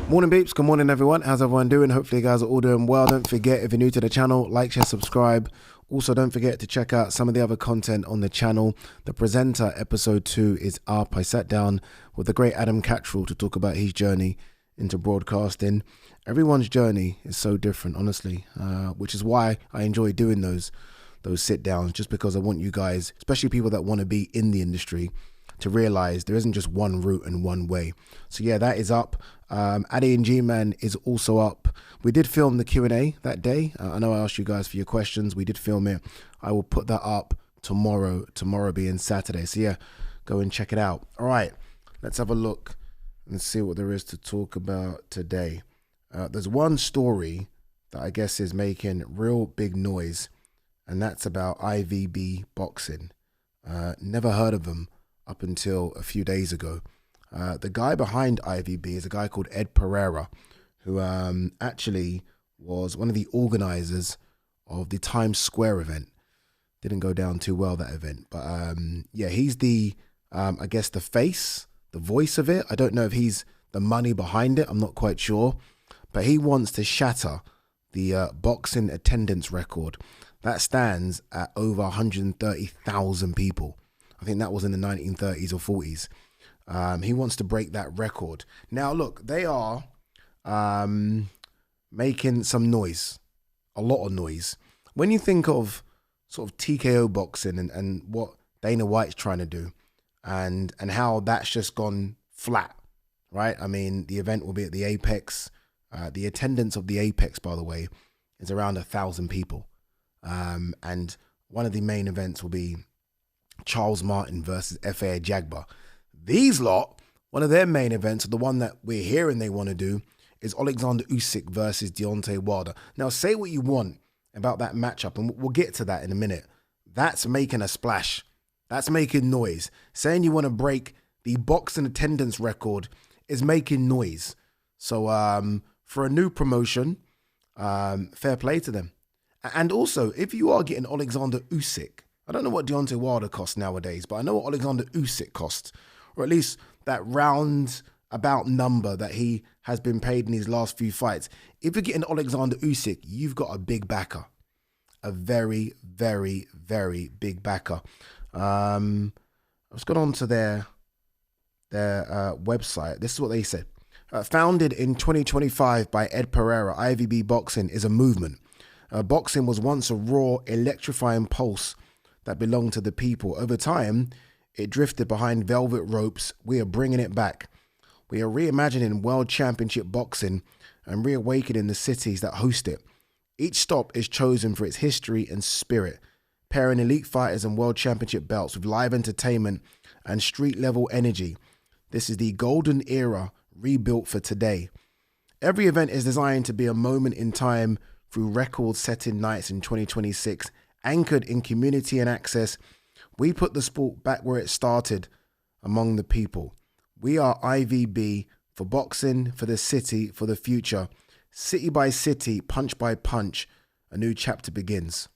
Morning beeps, good morning everyone. How's everyone doing? Hopefully you guys are all doing well. Don't forget, if you're new to the channel, like, share, subscribe. Also, don't forget to check out some of the other content on the channel. The Presenter episode 2 is up. I sat down with the great Adam Cattrall to talk about his journey into broadcasting. Everyone's journey is so different, honestly, which is why I enjoy doing those sit downs, just because I want you guys, especially people that want to be in the industry, to realize there isn't just one route and one way. So yeah, that is up. Ade Gman is also up. We did film the Q&A that day. I know I asked you guys for your questions. We did film it. I will put that up tomorrow being Saturday. So yeah, go and check it out. All right, let's have a look and see what there is to talk about today. There's one story that I guess is making real big noise, and that's about IVB Boxing. Never heard of them up until a few days ago. The guy behind IVB is a guy called Ed Pereira, who actually was one of the organizers of the Times Square event. Didn't go down too well, that event. But yeah, he's the, I guess, the face, the voice of it. I don't know if he's the money behind it. I'm not quite sure. But he wants to shatter the boxing attendance record. That stands at over 130,000 people. I think that was in the 1930s or 40s. He wants to break that record. Now, look, they are making some noise, a lot of noise. When you think of sort of TKO boxing and what Dana White's trying to do and how that's just gone flat, right? I mean, the event will be at the Apex. The attendance of the Apex, by the way, is around 1,000 people. And one of the main events will be Charles Martin versus F.A. Jagba. These lot, one of their main events, the one that we're hearing they want to do, is Oleksandr Usyk versus Deontay Wilder. Now, say what you want about that matchup, and we'll get to that in a minute. That's making a splash. That's making noise. Saying you want to break the boxing attendance record is making noise. So for a new promotion, fair play to them. And also, if you are getting Oleksandr Usyk, I don't know what Deontay Wilder costs nowadays, but I know what Oleksandr Usyk costs, or at least that round about number that he has been paid in his last few fights. If you're getting Oleksandr Usyk, you've got a big backer, a very, very, very big backer. I've just gone on to their website. This is what they said. Founded in 2025 by Ed Pereira, IVB Boxing is a movement. Boxing was once a raw, electrifying pulse that belonged to the people. Over time, it drifted behind velvet ropes. We are bringing it back. We are reimagining World Championship Boxing and reawakening the cities that host it. Each stop is chosen for its history and spirit, pairing elite fighters and World Championship belts with live entertainment and street-level energy. This is the golden era rebuilt for today. Every event is designed to be a moment in time through record-setting nights in 2026, anchored in community and access. We put the sport back where it started, among the people. We are IVB for boxing, for the city, for the future. City by city, punch by punch, a new chapter begins.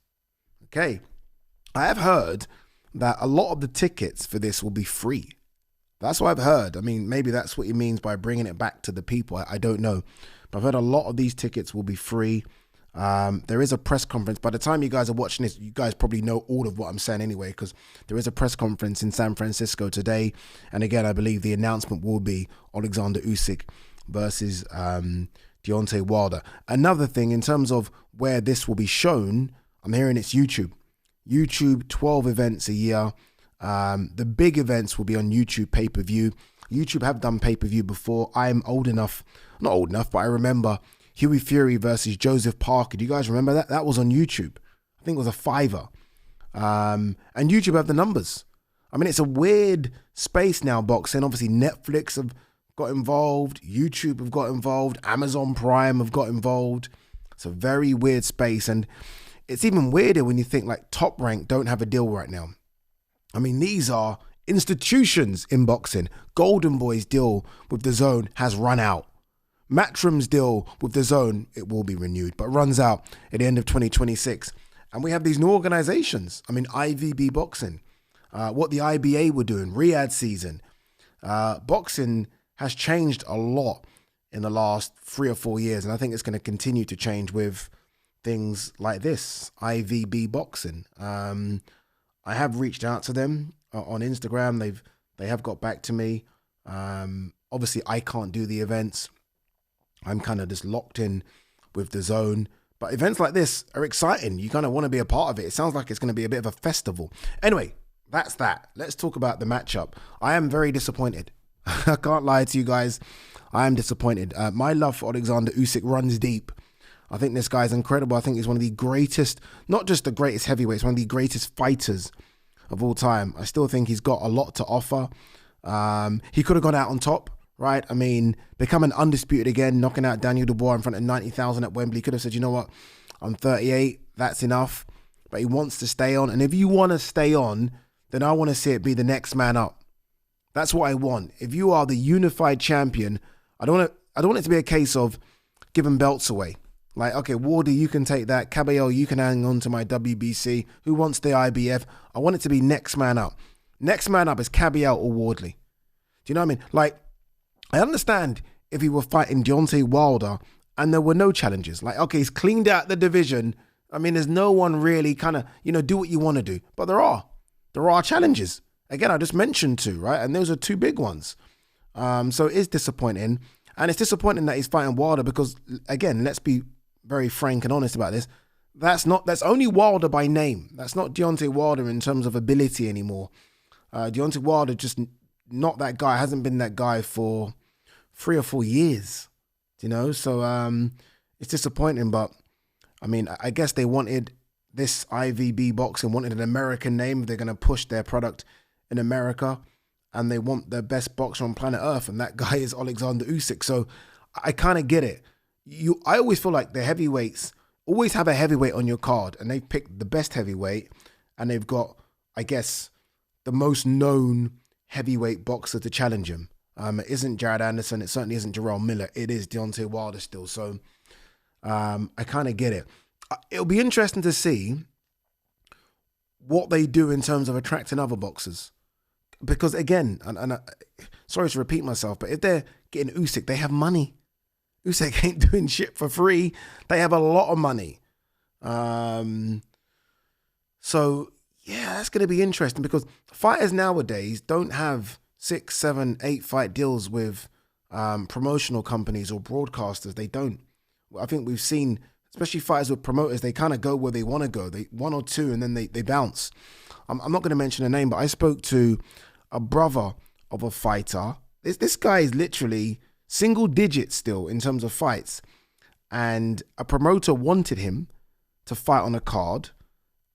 Okay, I have heard that a lot of the tickets for this will be free. That's what I've heard. I mean, maybe that's what he means by bringing it back to the people. I don't know. But I've heard a lot of these tickets will be free. There is a press conference. By the time you guys are watching this, you guys probably know all of what I'm saying anyway, because there is a press conference in San Francisco today. And again, I believe the announcement will be Oleksandr Usyk versus Deontay Wilder. Another thing, in terms of where this will be shown, I'm hearing it's YouTube. YouTube, 12 events a year. The big events will be on YouTube pay-per-view. YouTube have done pay-per-view before. I'm old enough, not old enough, but I remember Huey Fury versus Joseph Parker. Do you guys remember that? That was on YouTube. I think it was a $5. And YouTube have the numbers. I mean, it's a weird space now, boxing. Obviously, Netflix have got involved. YouTube have got involved. Amazon Prime have got involved. It's a very weird space. And it's even weirder when you think like Top Rank don't have a deal right now. I mean, these are institutions in boxing. Golden Boy's deal with the Zone has run out. Matchroom's deal with the Zone, it will be renewed, but runs out at the end of 2026. And we have these new organizations. I mean, IVB Boxing, what the IBA were doing, Riyadh season. Boxing has changed a lot in the last 3 or 4 years. And I think it's going to continue to change with things like this, IVB Boxing. I have reached out to them on Instagram. They have got back to me. Obviously, I can't do the events. I'm kind of just locked in with the zone. But events like this are exciting. You kind of want to be a part of it. It sounds like it's going to be a bit of a festival. Anyway, that's that. Let's talk about the matchup. I am very disappointed. I can't lie to you guys. I am disappointed. My love for Oleksandr Usyk runs deep. I think this guy's incredible. I think he's one of the greatest, not just the greatest heavyweights, one of the greatest fighters of all time. I still think he's got a lot to offer. He could have gone out on top, right? I mean, becoming undisputed again, knocking out Daniel Dubois in front of 90,000 at Wembley. He could have said, you know what, I'm 38, that's enough. But he wants to stay on. And if you want to stay on, then I want to see it be the next man up. That's what I want. If you are the unified champion, I don't want it to be a case of giving belts away. Like, okay, Wardy, you can take that. Caballero, you can hang on to my WBC. Who wants the IBF? I want it to be next man up. Next man up is Caballero or Wardley. Do you know what I mean? Like, I understand if he were fighting Deontay Wilder and there were no challenges. Like, okay, he's cleaned out the division. I mean, there's no one really kind of, do what you want to do. But there are challenges. Again, I just mentioned 2, right? And those are 2 big ones. So it is disappointing. And it's disappointing that he's fighting Wilder because, again, let's be very frank and honest about this. That's only Wilder by name. That's not Deontay Wilder in terms of ability anymore. Deontay Wilder just not that guy. Hasn't been that guy for 3 or 4 years. So it's disappointing. But I mean, I guess they wanted this IVB Boxing wanted an American name. They're going to push their product in America, and they want the best boxer on planet Earth, and that guy is Oleksandr Usyk. So I kind of get it. I always feel like the heavyweights always have a heavyweight on your card, and they've picked the best heavyweight, and they've got, I guess, the most known heavyweight boxer to challenge him. It isn't Jared Anderson. It certainly isn't Jarrell Miller. It is Deontay Wilder still. So I kind of get it. It'll be interesting to see what they do in terms of attracting other boxers. Because again, and sorry to repeat myself, but if they're getting Usyk, they have money. Usyk ain't doing shit for free. They have a lot of money. So, yeah, that's going to be interesting because fighters nowadays don't have 6, 7, 8 fight deals with promotional companies or broadcasters. They don't. I think we've seen, especially fighters with promoters, they kind of go where they want to go. They 1 or 2 and then they bounce. I'm not going to mention a name, but I spoke to a brother of a fighter. This guy is literally single digits still in terms of fights. And a promoter wanted him to fight on a card.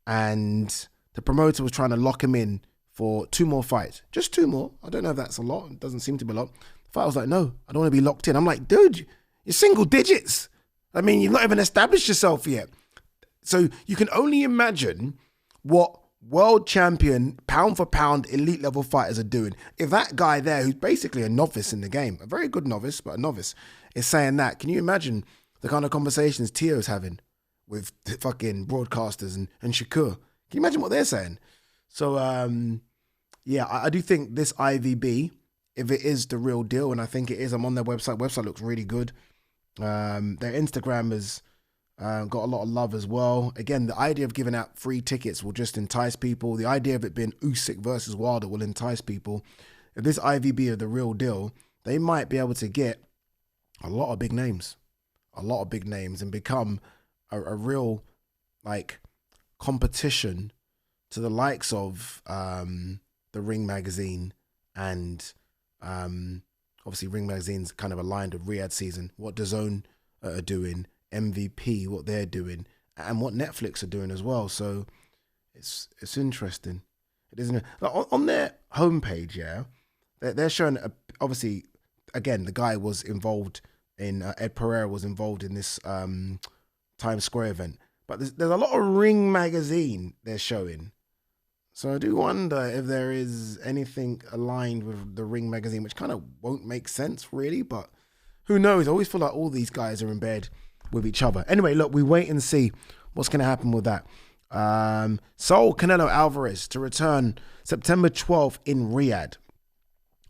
And the promoter was trying to lock him in for 2 more fights. Just 2 more. I don't know if that's a lot. It doesn't seem to be a lot. The fighter was like, no, I don't want to be locked in. I'm like, dude, you're single digits. I mean, you've not even established yourself yet. So you can only imagine what world champion, pound for pound, elite level fighters are doing. If that guy there, who's basically a novice in the game, a very good novice, but a novice, is saying that, can you imagine the kind of conversations Tio's having with the fucking broadcasters and Shakur? Can you imagine what they're saying? So, yeah, I do think this IVB, if it is the real deal, and I think it is, I'm on their website. Website looks really good. Their Instagram has got a lot of love as well. Again, the idea of giving out free tickets will just entice people. The idea of it being Usyk versus Wilder will entice people. If this IVB is the real deal, they might be able to get a lot of big names. And become a real, like, competition to the likes of the Ring magazine and obviously Ring magazine's kind of aligned with Riyadh season, what DAZN are doing, MVP, what they're doing, and what Netflix are doing as well. So it's interesting. It isn't on their homepage. Yeah, they're showing obviously again the guy was involved in Ed Pereira was involved in this Times Square event, but there's a lot of Ring magazine they're showing. So I do wonder if there is anything aligned with the Ring magazine, which kind of won't make sense really, but who knows? I always feel like all these guys are in bed with each other. Anyway, look, we wait and see what's going to happen with that. Saul Canelo Alvarez to return September 12th in Riyadh.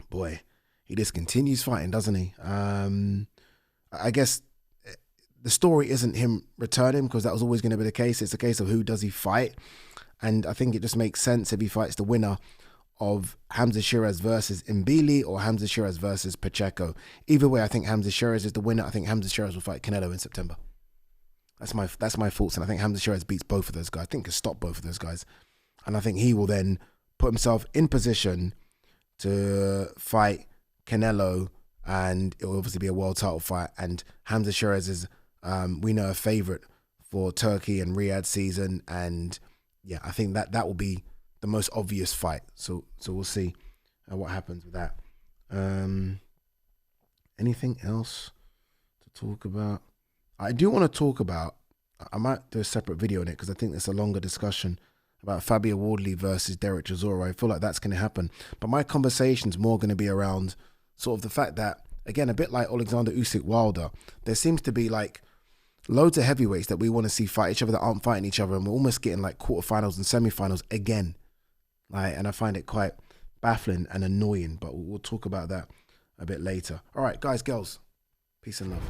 Boy, he just continues fighting, doesn't he? I guess the story isn't him returning, because that was always going to be the case. It's a case of who does he fight. And I think it just makes sense if he fights the winner of Hamza Shiraz versus Mbili or Hamza Shiraz versus Pacheco. Either way, I think Hamza Shiraz is the winner. I think Hamza Shiraz will fight Canelo in September. That's my thoughts. And I think Hamza Shiraz beats both of those guys. I think he can stop both of those guys. And I think he will then put himself in position to fight Canelo, and it will obviously be a world title fight. And Hamza Shiraz is, we know, a favourite for Turkey and Riyadh season. And yeah, I think that will be the most obvious fight. So we'll see what happens with that. Anything else to talk about? I do want to talk about, I might do a separate video on it because I think there's a longer discussion about Fabio Wardley versus Derek Chisora. I feel like that's going to happen. But my conversation's more going to be around sort of the fact that, again, a bit like Oleksandr Usyk Wilder, there seems to be like loads of heavyweights that we want to see fight each other that aren't fighting each other, and we're almost getting like quarterfinals and semifinals again. And I find it quite baffling and annoying, but we'll talk about that a bit later. All right, guys, girls, peace and love.